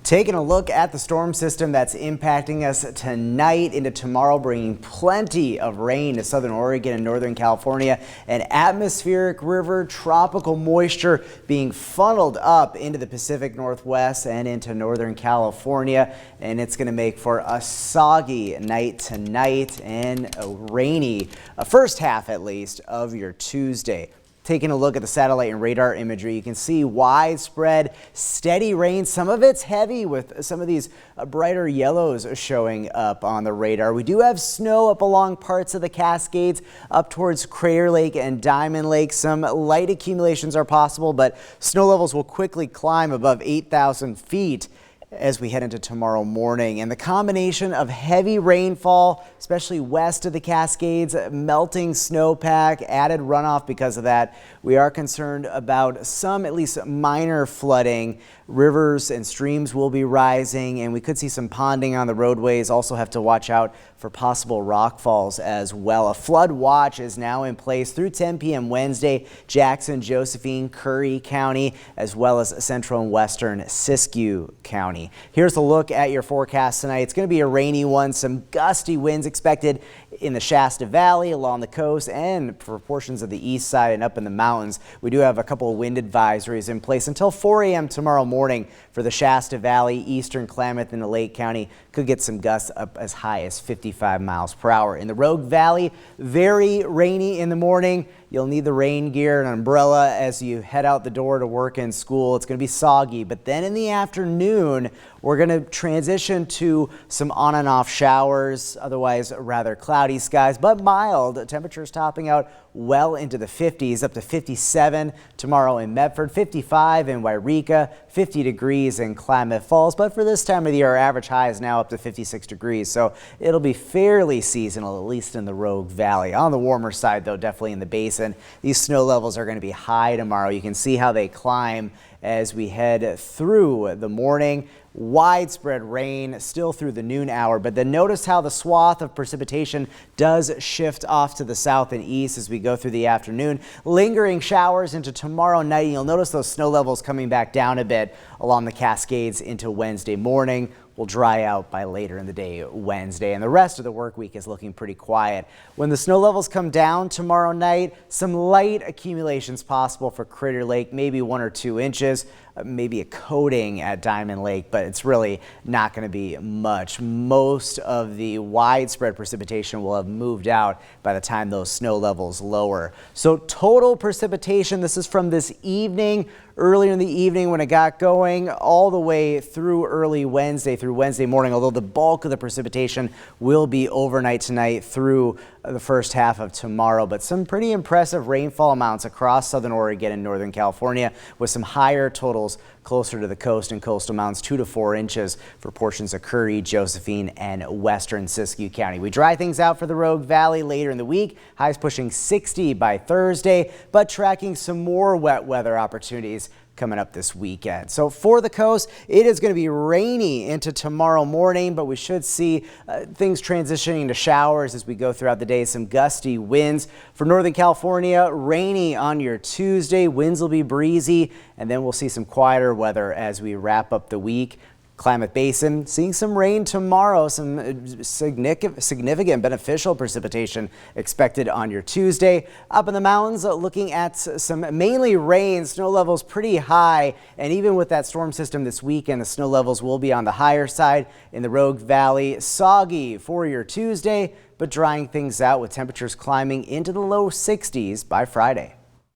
Taking a look at the storm system that's impacting us tonight into tomorrow, bringing plenty of rain to southern Oregon and northern California. An atmospheric river, tropical moisture being funneled up into the Pacific Northwest and into northern California. And it's going to make for a soggy night tonight and a rainy first half, at least, of your Tuesday. Taking a look at the satellite and radar imagery, you can see widespread steady rain. Some of it's heavy with some of these brighter yellows showing up on the radar. We do have snow up along parts of the Cascades up towards Crater Lake and Diamond Lake. Some light accumulations are possible, but snow levels will quickly climb above 8,000 feet as we head into tomorrow morning. And the combination of heavy rainfall, especially west of the Cascades, melting snowpack, added runoff because of that, we are concerned about some at least minor flooding. Rivers and streams will be rising, and we could see some ponding on the roadways. Also have to watch out for possible rock falls as well. A flood watch is now in place through 10 p.m. Wednesday, Jackson, Josephine, Curry County, as well as central and western Siskiyou County. Here's a look at your forecast tonight. It's going to be a rainy one. Some gusty winds expected in the Shasta Valley, along the coast, and for portions of the east side and up in the mountains. We do have a couple of wind advisories in place until 4 a.m. tomorrow morning for the Shasta Valley, eastern Klamath, and the Lake County. Could get some gusts up as high as 55 miles per hour. In the Rogue Valley, very rainy in the morning. You'll need the rain gear and umbrella as you head out the door to work and school. It's going to be soggy, but then in the afternoon, we're going to transition to some on and off showers, otherwise rather cloudy skies, but mild. Temperatures topping out well into the 50s, up to 57 tomorrow in Medford, 55 in Wairika, 50 degrees in Klamath Falls. But for this time of the year, our average high is now up to 56 degrees, so it'll be fairly seasonal, at least in the Rogue Valley. On the warmer side, though, definitely in the basin. These snow levels are going to be high tomorrow. You can see how they climb as we head through the morning. Widespread rain still through the noon hour, but then notice how the swath of precipitation does shift off to the south and east as we go through the afternoon. Lingering showers into tomorrow night. You'll notice those snow levels coming back down a bit along the Cascades into Wednesday morning. Will dry out by later in the day Wednesday, and the rest of the work week is looking pretty quiet. When the snow levels come down tomorrow night, some light accumulations possible for Crater Lake, maybe 1 or 2 inches, maybe a coating at Diamond Lake, but it's really not going to be much. Most of the widespread precipitation will have moved out by the time those snow levels lower. So total precipitation, this is from this evening, earlier in the evening when it got going, all the way through early Wednesday, through Wednesday morning, although the bulk of the precipitation will be overnight tonight through the first half of tomorrow. But some pretty impressive rainfall amounts across southern Oregon and northern California, with some higher totals closer to the coast and coastal mountains, 2 to 4 inches for portions of Curry, Josephine, and western Siskiyou County. We dry things out for the Rogue Valley later in the week. Highs pushing 60 by Thursday, but tracking some more wet weather opportunities coming up this weekend. So for the coast, it is going to be rainy into tomorrow morning, but we should see things transitioning to showers as we go throughout the day. Some gusty winds for northern California, rainy on your Tuesday. Winds will be breezy, and then we'll see some quieter weather as we wrap up the week. Klamath Basin seeing some rain tomorrow, some significant beneficial precipitation expected on your Tuesday. Up in the mountains, looking at some mainly rain, snow levels pretty high, and even with that storm system this weekend, the snow levels will be on the higher side in the Rogue Valley. Soggy for your Tuesday, but drying things out with temperatures climbing into the low 60s by Friday.